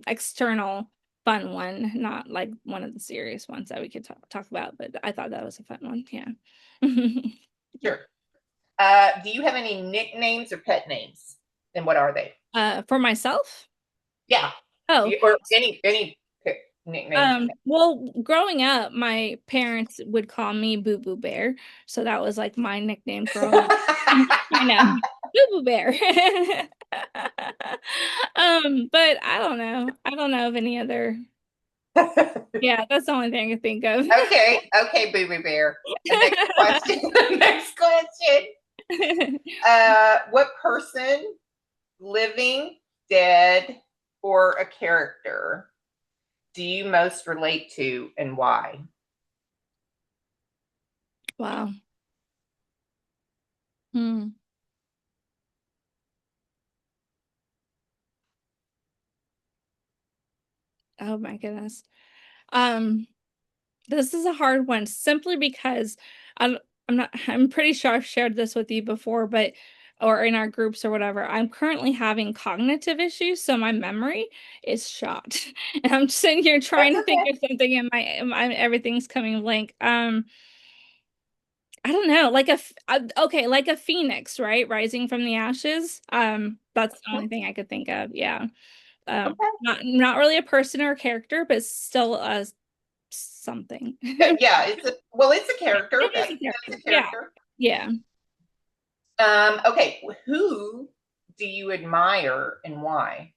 external fun one, not like one of the serious ones that we could talk about. But I thought that was a fun one. Yeah. Sure. Do you have any nicknames or pet names? And what are they? For myself. Yeah. Oh, Or any nicknames. well, growing up, my parents would call me Boo Boo Bear, so that was like my nickname growing up. I know, Boo Boo Bear. But I don't know. I don't know of any other. Yeah, that's the only thing I can think of. Okay, okay, Booby Bear. The next question. The next question. What person, living, dead, or a character, do you most relate to, and why? Wow. Hmm. Oh my goodness. Um, This is a hard one simply because I'm I'm pretty sure I've shared this with you before, but or in our groups or whatever. I'm currently having cognitive issues, so my memory is shot. And I'm sitting here trying That's to think okay. of something and everything's coming blank. I don't know, okay, like a phoenix, right? Rising from the ashes. That's the only thing I could think of. Yeah. Okay. Not really a person or a character, but still a something. Yeah, it's a character. It is a That's character. a Yeah. character. Yeah. Okay, who do you admire and why?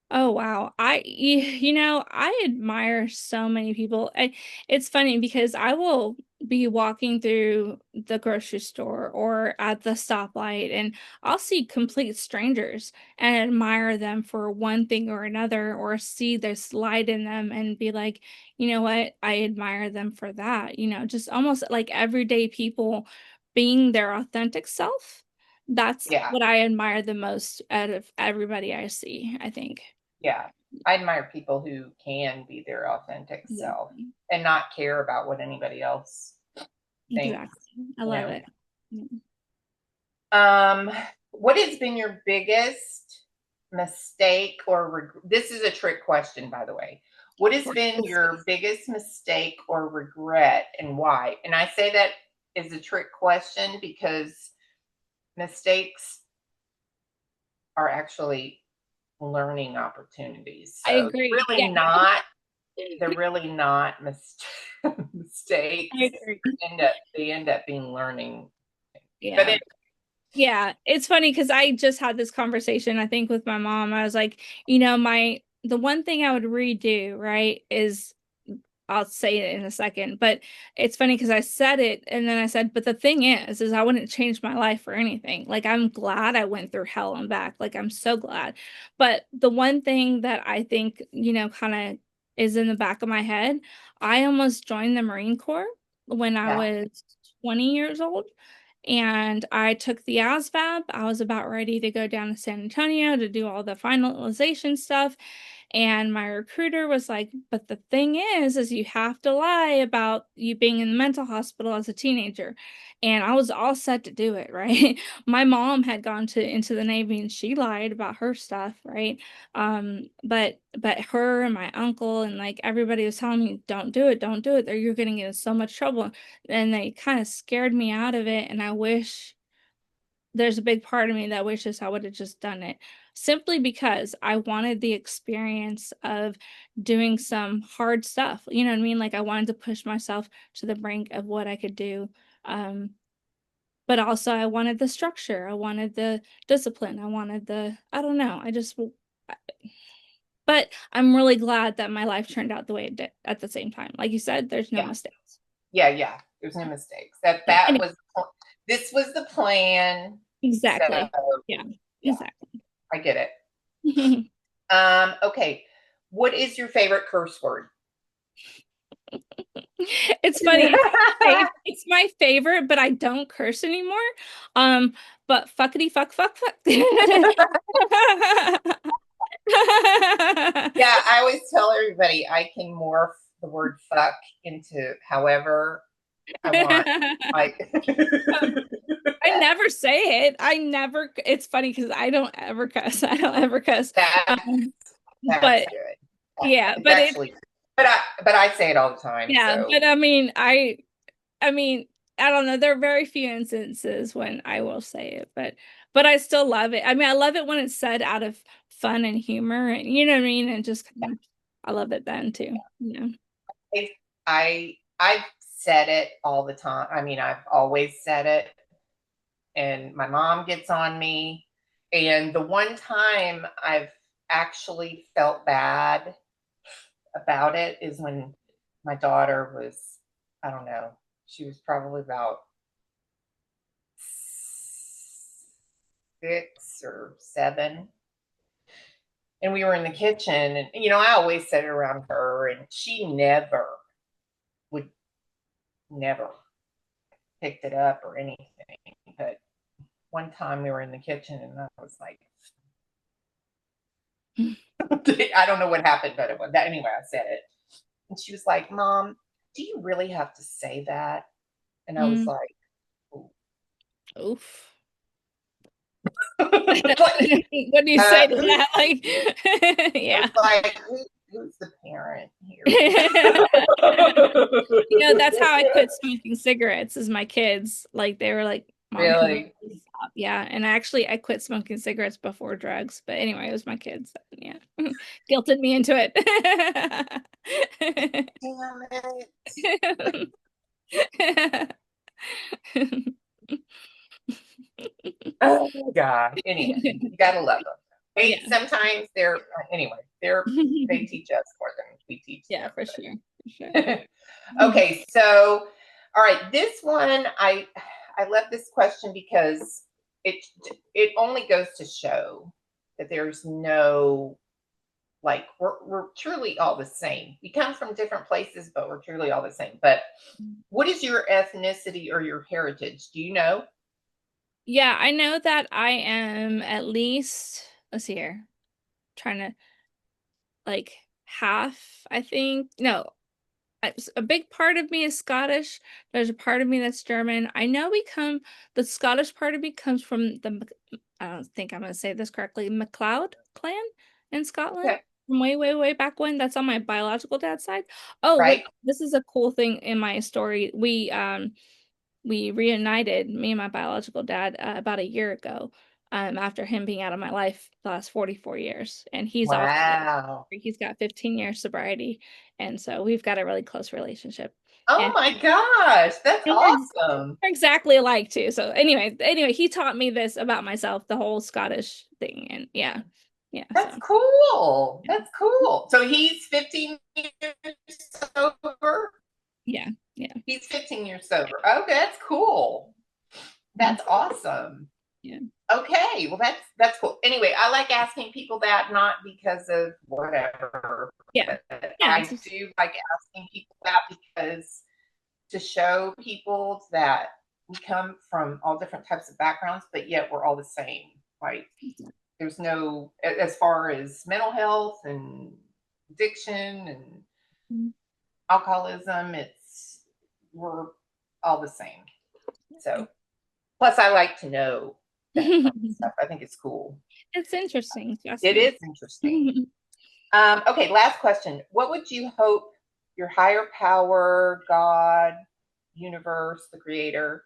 Oh wow. I admire so many people. It's funny because I will be walking through the grocery store or at the stoplight, and I'll see complete strangers and admire them for one thing or another, or see this light in them and be like, you know what? I admire them for that. Just almost like everyday people being their authentic self. That's Yeah, what I admire the most out of everybody I see, I think. yeah. I admire people who can be their authentic self Exactly. and not care about what anybody else. Thanks. Exactly. I love Yeah. it. Um, what has been your biggest mistake or this is a trick question, by the way. What Of has course. been your biggest mistake or regret and why? And I say that is a trick question because mistakes are actually learning opportunities. I So agree. really Yeah. not, they're really not I mistakes. agree. They end up being learning. But Yeah. Yeah, it's funny because I just had this conversation, I think, with my mom. I was like, the one thing I would redo, right, is I'll say it in a second, but it's funny because I said it and then I said, but the thing is I wouldn't change my life for anything. Like, I'm glad I went through hell and back. Like, I'm so glad. But the one thing that I think, kind of is in the back of my head, I almost joined the Marine Corps when I yeah. was 20 years old. And I took the ASVAB. I was about ready to go down to San Antonio to do all the finalization stuff. And my recruiter was like, but the thing is you have to lie about you being in the mental hospital as a teenager. And I was all set to do it, right? My mom had gone into the Navy and she lied about her stuff, right? But her and my uncle and like everybody was telling me, don't do it, don't do it, or you're gonna get in so much trouble. And they kind of scared me out of it. And I wish there's a big part of me that wishes I would have just done it simply because I wanted the experience of doing some hard stuff. You know what I mean? Like, I wanted to push myself to the brink of what I could do. Um, but also I wanted the structure. I wanted the discipline. I don't know. But I'm really glad that my life turned out the way it did at the same time. Like you said, there's no Yeah. mistakes. Yeah. There's no mistakes. Yeah. That Anyway, was this was the plan. So exactly. Yeah. yeah, Exactly. I get it. Okay. What is your favorite curse word? It's funny. It's my favorite, but I don't curse anymore. Um, but fuckity fuck fuck fuck. Yeah, I always tell everybody I can morph the word fuck into however I want. Like I never say it. It's funny because I don't ever cuss. I don't ever cuss. that Um, that's but good. yeah, It's but it, actually but I say it all the time. yeah, So but I mean, I don't know. There are very few instances when I will say it, but I still love it. I mean, I love it when it's said out of fun and humor, and you know what I mean, and just kind of, I love it then too. Yeah. I've said it all the time. I mean, I've always said it, and my mom gets on me. And the one time I've actually felt bad about it is when my daughter was, I don't know, she was probably about 6 or 7. And we were in the kitchen, and I always said it around her, and she would never picked it up or anything. But one time we were in the kitchen, and I was like, I don't know what happened, but it was that anyway. I said it, and she was like, "Mom, do you really have to say that?" And I was Mm, like, "Ooh." oof. Like, What do you say to who's that? Like, I was yeah. like, who's the parent here? That's how I quit smoking cigarettes is my kids. Like, they were like, Mom, can you Really? please stop? Yeah. And I quit smoking cigarettes before drugs. But anyway, it was my kids. Yeah. Guilted me into it. Damn it. Oh my God. Anyway, you gotta love them. Yeah. Sometimes anyway, they teach us more than we teach Yeah, them. for sure. For sure. But okay, so all right, this one I love this question because it it only goes to show that there's no like we're truly all the same. We come from different places, but we're truly all the same. But what is your ethnicity or your heritage? Do you know? Yeah, I know that I am at least, let's see here, trying to like half, I think. No, a big part of me is Scottish. There's a part of me that's German. I know the Scottish part of me comes from I don't think I'm going to say this correctly, MacLeod clan in Scotland Okay. from way, way, way back when. That's on my biological dad's side. Oh, Right. this is a cool thing in my story. We reunited, me and my biological dad, about a year ago, after him being out of my life the last 44 years. And Wow. he's got 15 years sobriety. And so we've got a really close relationship. Oh And my gosh, that's and awesome. we're exactly alike too. So anyway, he taught me this about myself, the whole Scottish thing. And yeah. Yeah. So That's cool. That's cool. So he's 15 years sober. yeah. Yeah. He's 15 years sober. Okay, that's cool. Mhm. That's awesome. Yeah. Okay, well that's cool. Anyway, I like asking people that not because of whatever, Yeah. but Yeah. I do like asking people that because to show people that we come from all different types of backgrounds, but yet we're all the same. Like there's no, as far as mental health and addiction and Mhm. alcoholism, we're all the same. So plus I like to know that kind of stuff. I think it's cool. It's interesting, It fascinating. is interesting. Okay, last question. What would you hope your higher power, God, universe, the creator,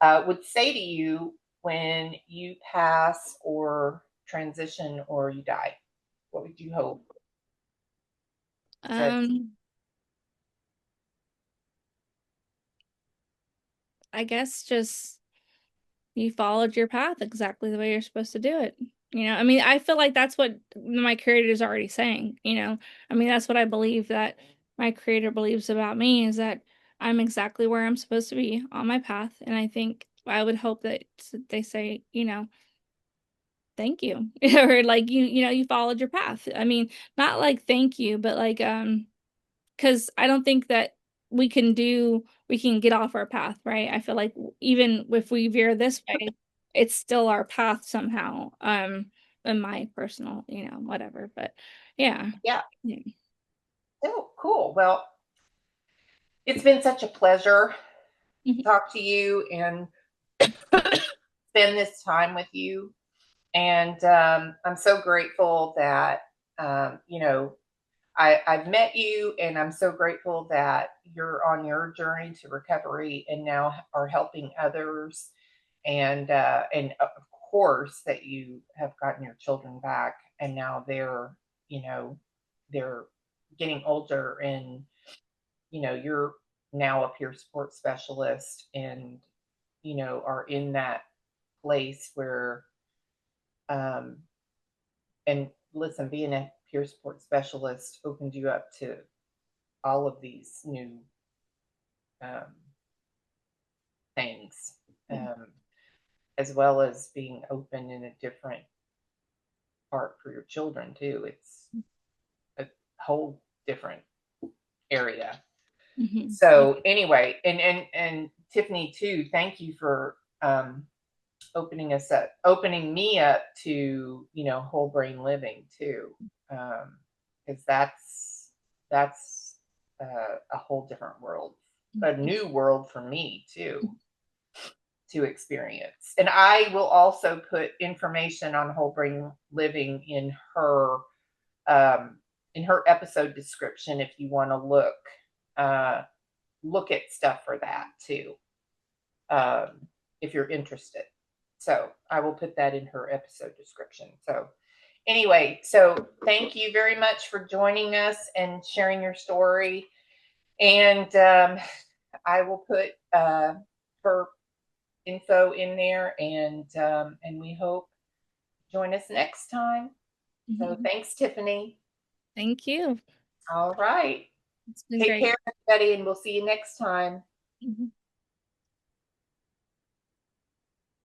would say to you when you pass or transition or you die? What would you hope it says? Um, I guess just you followed your path exactly the way you're supposed to do it. I mean, I feel like that's what my creator is already saying. I mean, that's what I believe that my creator believes about me is that I'm exactly where I'm supposed to be on my path. And I think I would hope that they say, thank you. Or like you followed your path. I mean, not like thank you, but like because I don't think that we can get off our path, right? I feel like even if we veer this way, it's still our path somehow. In my personal, whatever. But yeah. Yeah. Yeah. Oh, cool. Well, it's been such a pleasure to Mhm. talk to you and spend this time with you. And I'm so grateful that, I've met you, and I'm so grateful that you're on your journey to recovery and now are helping others. And of course that you have gotten your children back, and now you know, they're getting older, and you're now a peer support specialist, and are in that place where um, and listen, being a peer support specialist opened you up to all of these new um, things, um, as well as being open in a different part for your children too. It's a whole different area. Mhm. Yeah. So anyway, and Tiffany too, thank you for opening me up to whole brain living too, because that's a whole different world, a new world for me too to experience. And I will also put information on whole brain living um, in her episode description if you want to uh, look at stuff for that too, if you're interested. So I will put that in her episode description. So anyway, so thank you very much for joining us and sharing your story. And I will put her info in there, and we hope join us next time. So Mhm. thanks, Tiffany. Thank you. All right. It's been Take great. care, everybody, and we'll see you next time. Mhm.